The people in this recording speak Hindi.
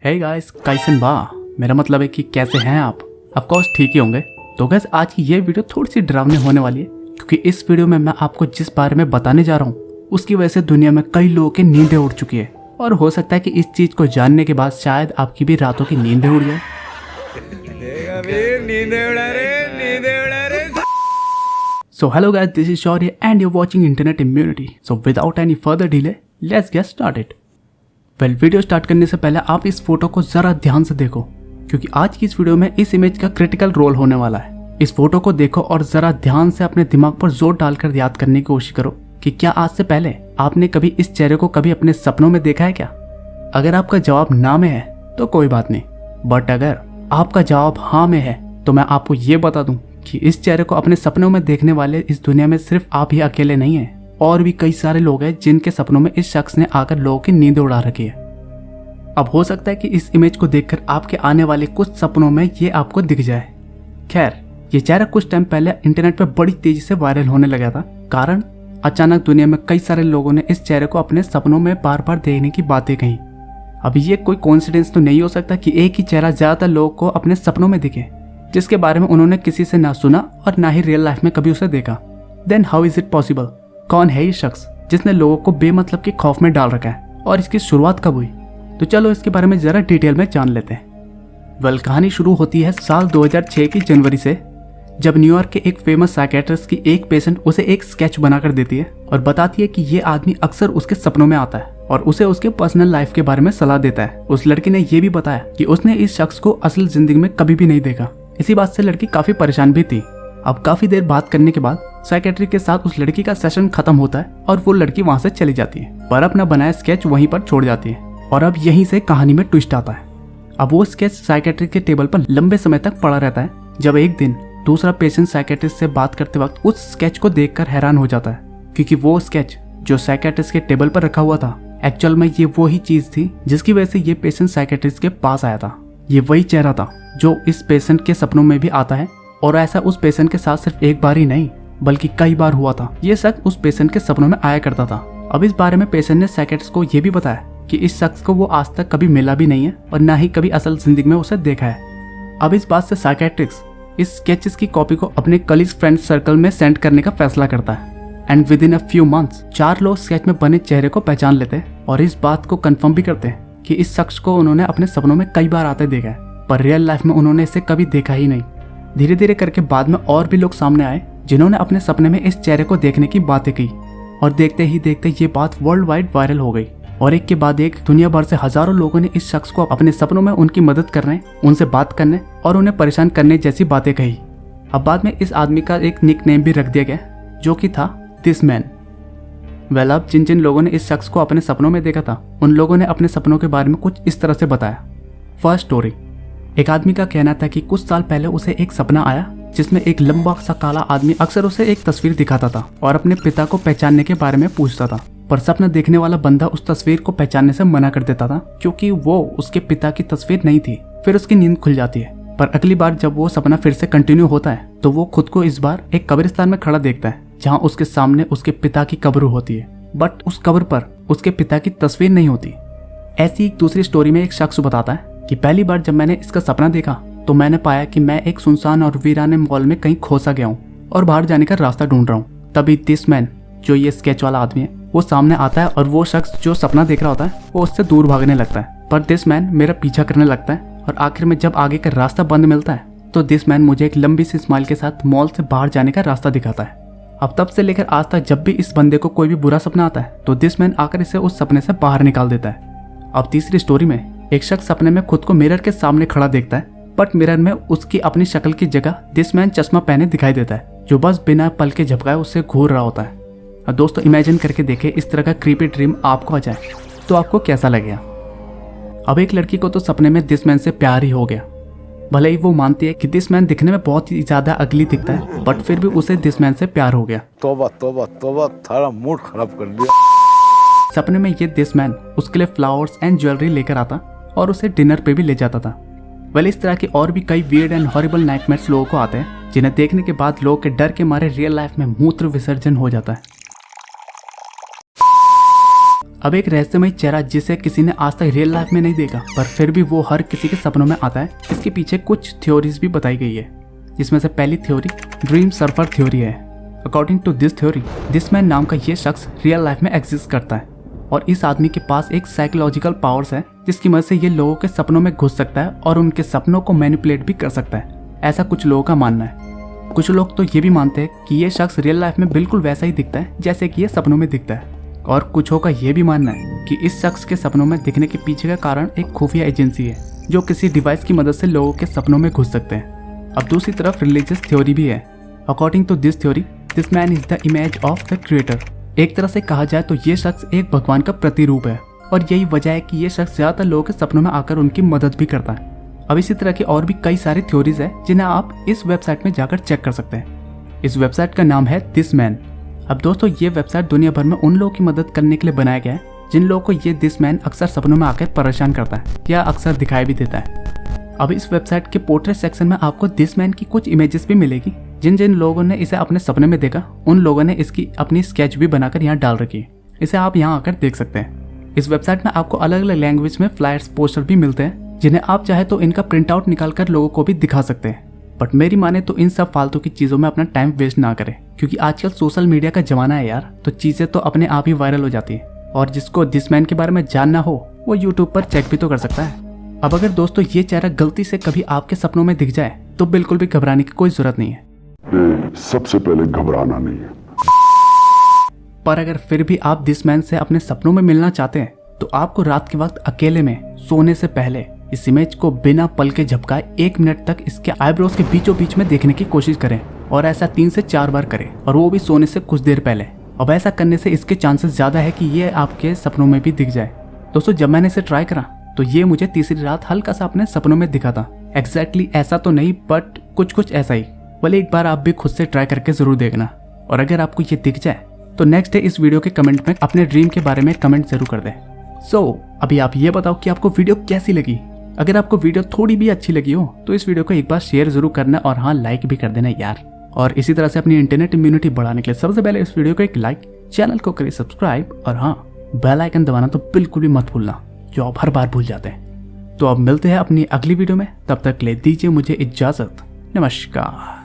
हे गाइस, कैसन बा? मेरा मतलब है कि कैसे हैं आप? ऑफ कोर्स ठीक ही होंगे। तो गाइस, आज की ये वीडियो थोड़ी सी डरावनी होने वाली है, क्योंकि इस वीडियो में मैं आपको जिस बारे में बताने जा रहा हूँ उसकी वजह से दुनिया में कई लोगों की नींदें उड़ चुकी है, और हो सकता है कि इस चीज को जानने के बाद शायद आपकी भी रातों की नींदें उड़ जाए। So hello guys, this is Shaurya and you're watching Internet Immunity. So without any further delay, let's get started. Well, video start करने से पहले आप इस फोटो को जरा ध्यान से देखो, क्योंकि आज की इस वीडियो में इस इमेज का क्रिटिकल रोल होने वाला है। इस फोटो को देखो और जरा ध्यान से अपने दिमाग पर जोर डालकर याद करने की कोशिश करो कि क्या आज से पहले आपने कभी इस चेहरे को कभी अपने सपनों में देखा है क्या? अगर आपका जवाब ना में है तो कोई बात नहीं, बट अगर आपका जवाब हाँ में है तो मैं आपको ये बता दूं कि इस चेहरे को अपने सपनों में देखने वाले इस दुनिया में सिर्फ आप ही अकेले नहीं हैं, और भी कई सारे लोग हैं जिनके सपनों में इस शख्स ने आकर लोगों की नींद उड़ा रखी है। अब हो सकता है कि इस इमेज को देखकर आपके आने वाले कुछ सपनों में ये आपको दिख जाए। खैर, ये चेहरा कुछ टाइम पहले इंटरनेट पर बड़ी तेजी से वायरल होने लगा था, कारण अचानक दुनिया में कई सारे लोगों ने इस चेहरे को अपने सपनों में बार बार देखने की बातें कही। अब ये कोई कोइंसिडेंस तो नहीं हो सकता कि एक ही चेहरा ज्यादातर लोगों को अपने सपनों में दिखे, जिसके बारे में उन्होंने किसी से ना सुना और ना ही रियल लाइफ में कभी उसे देखा। Then how is it possible? कौन है ये शख्स जिसने लोगों को बेमतलब के खौफ में डाल रखा है, और इसकी शुरुआत कब हुई? तो चलो इसके बारे में जरा डिटेल में जान लेते हैं। वेल, कहानी शुरू होती है साल 2006 की जनवरी से, जब न्यूयॉर्क के एक फेमस साइकियाट्रिस्ट की एक पेशेंट उसे एक स्केच बनाकर देती है और बताती है कि ये आदमी अक्सर उसके सपनों में आता है और उसे उसके पर्सनल लाइफ के बारे में सलाह देता है। उस लड़की ने यह भी बताया कि उसने इस शख्स को असल जिंदगी में कभी भी नहीं देखा। इसी बात से लड़की काफी परेशान भी थी। अब काफी देर बात करने के बाद साइकियाट्री के साथ उस लड़की का सेशन खत्म होता है और वो लड़की वहां से चली जाती है, पर अपना बनाया स्केच वहीं पर छोड़ जाती है। और अब यहीं से कहानी में ट्विस्ट आता है। अब वो स्केच साइकियाट्री के टेबल पर लंबे समय तक पड़ा रहता है, जब एक दिन दूसरा पेशेंट साइकियाट्रिस्ट से बात करते वक्त उस स्केच को देखकर हैरान हो जाता है, क्योंकि वो स्केच जो साइकियाट्रिस्ट के टेबल पर रखा हुआ था, एक्चुअल में ये वो ही चीज थी जिसकी वजह से ये पेशेंट साइकियाट्रिस्ट के पास आया था। ये वही चेहरा था जो इस पेशेंट के सपनों में भी आता है, और ऐसा उस पेशेंट के साथ सिर्फ एक बार ही नहीं बल्कि कई बार हुआ था। ये शख्स उस पेशेंट के सपनों में आया करता था। अब इस बारे में पेशेंट ने साइकियाट्रिस्ट को ये भी बताया कि इस शख्स को वो आज तक कभी मिला भी नहीं है और ना ही कभी असल जिंदगी में उसे देखा है। अब इस बात से साइकियाट्रिस्ट इस स्केचेस की कॉपी को अपने कलीग फ्रेंड सर्कल में सेंड करने का फैसला करता है, and with in a few months 4 लोग स्केच में बने चेहरे को पहचान लेते हैं और इस बात को कंफर्म भी करते हैं कि इस शख्स को उन्होंने अपने सपनों में कई बार आते देखा है, पर रियल लाइफ में उन्होंने इसे कभी देखा ही नहीं। धीरे धीरे करके बाद में और भी लोग सामने आए जिन्होंने अपने सपने में इस चेहरे को देखने की बातें की, और देखते ही देखते ये बात वर्ल्ड वाइड वायरल हो गई, और एक के बाद एक दुनिया भर से हजारों लोगों ने इस शख्स को अपने सपनों में उनकी मदद करने, उनसे बात करने और उन्हें परेशान करने जैसी बातें कही। अब बाद में इस आदमी का एक निक नेम भी रख दिया गया, जो कि था दिस मैन। वेल, अब जिन जिन लोगों ने इस शख्स को अपने सपनों में देखा था, उन लोगों ने अपने सपनों के बारे में कुछ इस तरह से बताया। फर्स्ट स्टोरी, एक आदमी का कहना था कि कुछ साल पहले उसे एक सपना आया जिसमें एक लंबा सा काला आदमी अक्सर उसे एक तस्वीर दिखाता था और अपने पिता को पहचानने के बारे में पूछता था, पर सपना देखने वाला बंदा उस तस्वीर को पहचानने से मना कर देता था, क्योंकि वो उसके पिता की तस्वीर नहीं थी। फिर उसकी नींद खुल जाती है, पर अगली बार जब वो सपना फिर से कंटिन्यू होता है तो वो खुद को इस बार एक कब्रिस्तान में खड़ा देखता है, जहाँ उसके सामने उसके पिता की कब्र होती है, बट उस कब्र पर उसके पिता की तस्वीर नहीं होती। ऐसी एक दूसरी स्टोरी में एक शख्स बताता है कि पहली बार जब मैंने इसका सपना देखा तो मैंने पाया कि मैं एक सुनसान और वीराने मॉल में कहीं खोसा गया हूँ और बाहर जाने का रास्ता ढूंढ रहा हूँ। तभी दिस मैन, जो ये स्केच वाला आदमी है, वो सामने आता है और वो शख्स जो सपना देख रहा होता है वो उससे दूर भागने लगता है, पर दिस मैन मेरा पीछा करने लगता है, और आखिर में जब आगे का रास्ता बंद मिलता है तो दिस मैन मुझे एक लंबी सी स्माइल के साथ मॉल से बाहर जाने का रास्ता दिखाता है। अब तब से लेकर आज तक जब भी इस बंदे को कोई भी बुरा सपना आता है तो दिस मैन आकर इसे उस सपने से बाहर निकाल देता है। अब तीसरी स्टोरी में एक शख्स सपने में खुद को मिरर के सामने खड़ा देखता है, बट मिरर में उसकी अपनी शक्ल की जगह दिस मैन चश्मा पहने दिखाई देता है, जो बस बिना पल के झपकाए उससे घूर रहा होता है। अब दोस्तों, इमेजिन करके देखें, इस तरह का क्रीपी ड्रीम आपको आ जाए तो आपको कैसा लगेगा? अब एक लड़की को तो सपने में दिस मैन से प्यार ही हो गया। भले ही वो मानती है कि दिस मैन दिखने में बहुत ही ज्यादा अगली दिखता है, बट फिर भी उसे दिस मैन से प्यार हो गया। तौबा तौबा तौबा, थारा मूड खराब कर दिया। सपने में ये दिस मैन उसके लिए फ्लावर्स एंड ज्वेलरी लेकर आता और उसे डिनर पे भी ले जाता था। वेल, इस तरह की और भी कई वियर्ड एंड हॉरिबल नाइटमेयर्स लोगों को आते हैं, जिन्हें देखने के बाद लोगों के डर के मारे रियल लाइफ में मूत्र विसर्जन हो जाता है। अब एक रहस्यमय चेहरा जिसे किसी ने आज तक रियल लाइफ में नहीं देखा पर फिर भी वो हर किसी के सपनों में आता है, इसके पीछे कुछ थ्योरीज भी बताई गई है, जिसमें से पहली थ्योरी ड्रीम सर्फर थ्योरी है। According to this theory, this man नाम का ये शख्स रियल लाइफ में एग्जिस्ट करता है और इस आदमी के पास एक साइकोलॉजिकल पावर्स है जिसकी मदद से ये लोगों के सपनों में घुस सकता है और उनके सपनों को मैनिपुलेट भी कर सकता है, ऐसा कुछ लोगों का मानना है। कुछ लोग तो ये भी मानते हैं कि ये शख्स रियल लाइफ में बिल्कुल वैसा ही दिखता है जैसे कि ये सपनों में दिखता है, और कुछों का ये भी मानना है कि इस शख्स के सपनों में दिखने के पीछे का कारण एक खुफिया एजेंसी है जो किसी डिवाइस की मदद से लोगों के सपनों में घुस सकते हैं। अब दूसरी तरफ रिलीजियस थ्योरी भी है। According to this theory, this man is the image of the creator. एक तरह से कहा जाए तो ये शख्स एक भगवान का प्रतिरूप है और यही वजह है कि ये शख्स ज्यादातर लोगों के सपनों में आकर उनकी मदद भी करता है। अब इसी तरह की और भी कई सारी थ्योरीज है जिन्हें आप इस वेबसाइट में जाकर चेक कर सकते हैं। इस वेबसाइट का नाम है दिस मैन। अब दोस्तों, ये वेबसाइट दुनिया भर में उन लोगों की मदद करने के लिए बनाया गया है जिन लोगों को ये दिस मैन अक्सर सपनों में आकर परेशान करता है या अक्सर दिखाई भी देता है। अब इस वेबसाइट के पोर्ट्रेट सेक्शन में आपको दिस मैन की कुछ इमेजेस भी मिलेगी। जिन जिन लोगों ने इसे अपने सपने में देखा उन लोगों ने इसकी अपनी स्केच भी बनाकर यहाँ डाल रखी है। इसे आप यहाँ आकर देख सकते हैं। इस वेबसाइट में आपको अलग अलग लैंग्वेज में फ्लायर्स, पोस्टर भी मिलते हैं जिन्हें आप चाहे तो इनका प्रिंट आउट निकाल कर लोगों को भी दिखा सकते हैं। बट मेरी माने तो इन सब फालतू की चीज़ों में अपना टाइम वेस्ट ना करें, क्योंकि आजकल सोशल मीडिया का जमाना है यार, तो चीज़ें तो अपने आप ही वायरल हो जाती है और जिसको दिस मैन के बारे में जानना हो वो यूट्यूब पर चेक भी तो कर सकता है। अब अगर दोस्तों ये चेहरा गलती से कभी आपके सपनों में दिख जाए तो बिल्कुल भी घबराने की कोई जरूरत नहीं है। सबसे पहले घबराना नहीं है। पर अगर फिर भी आप दिस मैन से अपने सपनों में मिलना चाहते हैं तो आपको रात के वक्त अकेले में सोने से पहले इस इमेज को बिना पल के झपकाए 1 मिनट तक इसके आईब्रोज के बीचों बीच में देखने की कोशिश करें और ऐसा 3 से 4 बार करें, और वो भी सोने से कुछ देर पहले। अब ऐसा करने से इसके चांसेस ज्यादा है कि ये आपके सपनों में भी दिख जाए। दोस्तों, जब मैंने इसे ट्राई करा तो ये मुझे तीसरी रात हल्का सा अपने सपनों में दिखा था। एग्जैक्टली ऐसा तो नहीं, बट कुछ ऐसा ही। भले एक बार आप भी खुद से ट्राई करके जरूर देखना, और अगर आपको ये दिख जाए तो नेक्स्ट डे इस वीडियो के कमेंट में अपने ड्रीम के बारे में कमेंट जरूर कर दें। अभी आप ये बताओ कि आपको वीडियो कैसी लगी। अगर आपको वीडियो थोड़ी भी अच्छी लगी हो तो इस वीडियो को एक बार शेयर जरूर करना और हाँ, लाइक भी कर देना यार। और इसी तरह से अपनी इंटरनेट इम्यूनिटी बढ़ाने के लिए सबसे पहले इस वीडियो को एक लाइक, चैनल को करिए सब्सक्राइब और हाँ, बेल आइकन दबाना तो बिल्कुल भी मत भूलना, जो आप हर बार भूल जाते हैं। तो अब मिलते हैं अपनी अगली वीडियो में, तब तक ले दीजिए मुझे इजाजत। नमस्कार।